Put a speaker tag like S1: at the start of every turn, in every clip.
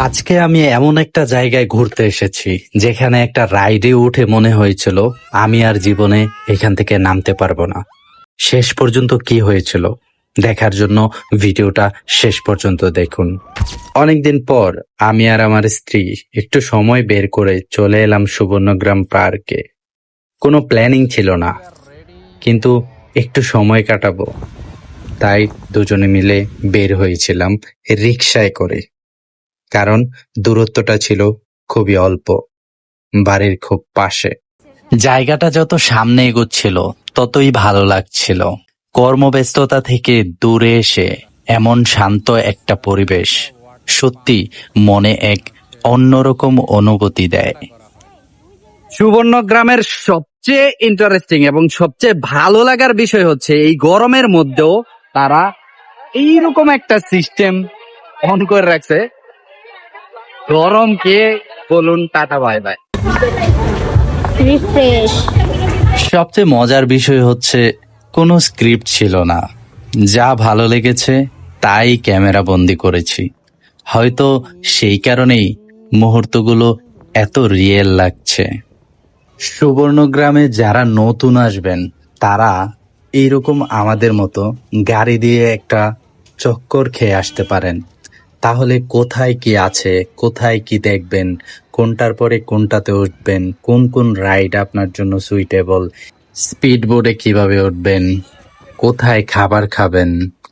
S1: আজকে আমি এমন একটা জায়গায় ঘুরতে এসেছি যেখানে একটা রাইডে উঠে মনে হয়েছিল আমি আর জীবনে এখান থেকে নামতে পারবো না। শেষ পর্যন্ত কি হয়েছিল দেখার জন্য ভিডিওটা শেষ পর্যন্ত দেখুন। অনেকদিন পর আমি আর আমার স্ত্রী একটু সময় বের করে চলে এলাম সুবর্ণগ্রাম পার্কে। কোনো প্ল্যানিং ছিল না, কিন্তু একটু সময় কাটাবো তাই দুজনে মিলে বের হয়েছিলাম রিকশায় করে। কারণ দূরত্বটা ছিল খুবই অল্প, বাড়ির খুব পাশে। জায়গাটা যত সামনে এগোচ্ছিল ততই ভালো লাগছিল। কর্মব্যস্ততা থেকে দূরে এসে এমন শান্ত একটা পরিবেশ সত্যি মনে এক অন্যরকম অনুভূতি দেয়। সুবর্ণগ্রামের সবচেয়ে ইন্টারেস্টিং এবং সবচেয়ে ভালো লাগার বিষয় হচ্ছে এই গরমের মধ্যেও তারা এইরকম একটা সিস্টেম অন করে রাখছে। গরম কে বলুন টাটা বাই বাই। সবচেয়ে মজার বিষয় হচ্ছে কোনো স্ক্রিপ্ট ছিল না, যা ভালো লেগেছে তাই ক্যামেরা বন্দি করেছি। হয়তো সেই কারণেই মুহূর্তগুলো এত রিয়েল লাগছে। সুবর্ণগ্রামে যারা নতুন আসবেন তারা এইরকম আমাদের মতো গাড়ি দিয়ে একটা চক্কর খেয়ে আসতে পারেন। তাহলে কোথায় কি আছে, কোথায় কি দেখবেন, কোনটার পরে কোনটাতে উঠবেন, কোন কোন রাইড আপনার জন্য সুইটেবল, স্পিড বোর্ডে কিভাবে উঠবেন, কোথায় খাবার খাবেন,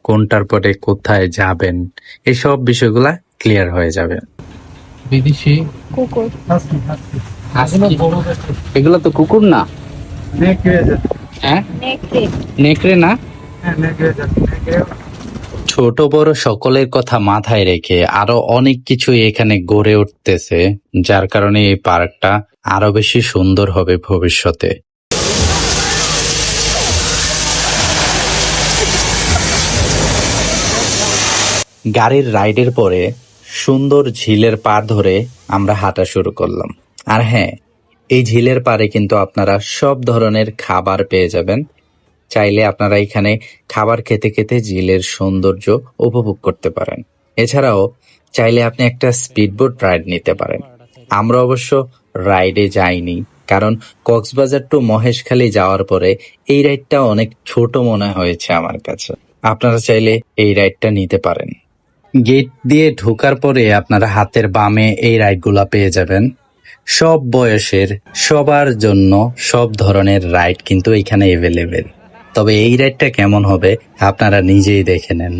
S1: কোনটার পরে কোথায় যাবেন, এসব বিষয়গুলা ক্লিয়ার হয়ে যাবে।
S2: বিদেশি
S3: কুকুর
S1: এগুলো তো কুকুর না, হ্যাঁ নেকড়ে না। ছোট বড় সকলের কথা মাথায় রেখে আরো অনেক কিছু এখানে গড়ে উঠতেছে, যার কারণে এই পার্কটা আরো বেশি সুন্দর হবে ভবিষ্যতে। গাড়ির রাইডের পরে সুন্দর ঝিলের পাড় ধরে আমরা হাঁটা শুরু করলাম। আর হ্যাঁ, এই ঝিলের পাড়ে কিন্তু আপনারা সব ধরনের খাবার পেয়ে যাবেন। চাইলে আপনারা এখানে খাবার খেতে খেতে ঝিলের সৌন্দর্য উপভোগ করতে পারেন। এছাড়াও চাইলে আপনি একটা স্পিডবোট রাইড নিতে পারেন। আমরা অবশ্য রাইডে যাইনি, কারণ কক্সবাজার টু মহেশখালী যাওয়ার পরে এই রাইডটা অনেক ছোট মনে হয়েছে আমার কাছে। আপনারা চাইলে এই রাইডটা নিতে পারেন। গেট দিয়ে ঢোকার পরে আপনারা হাতের বামে এই রাইডগুলা পেয়ে যাবেন। সব বয়সের সবার জন্য সব ধরনের রাইড কিন্তু এখানে এভেলেবেল। তবে এই রাইডটা কেমন হবে আপনারা নিজেই দেখে নেন।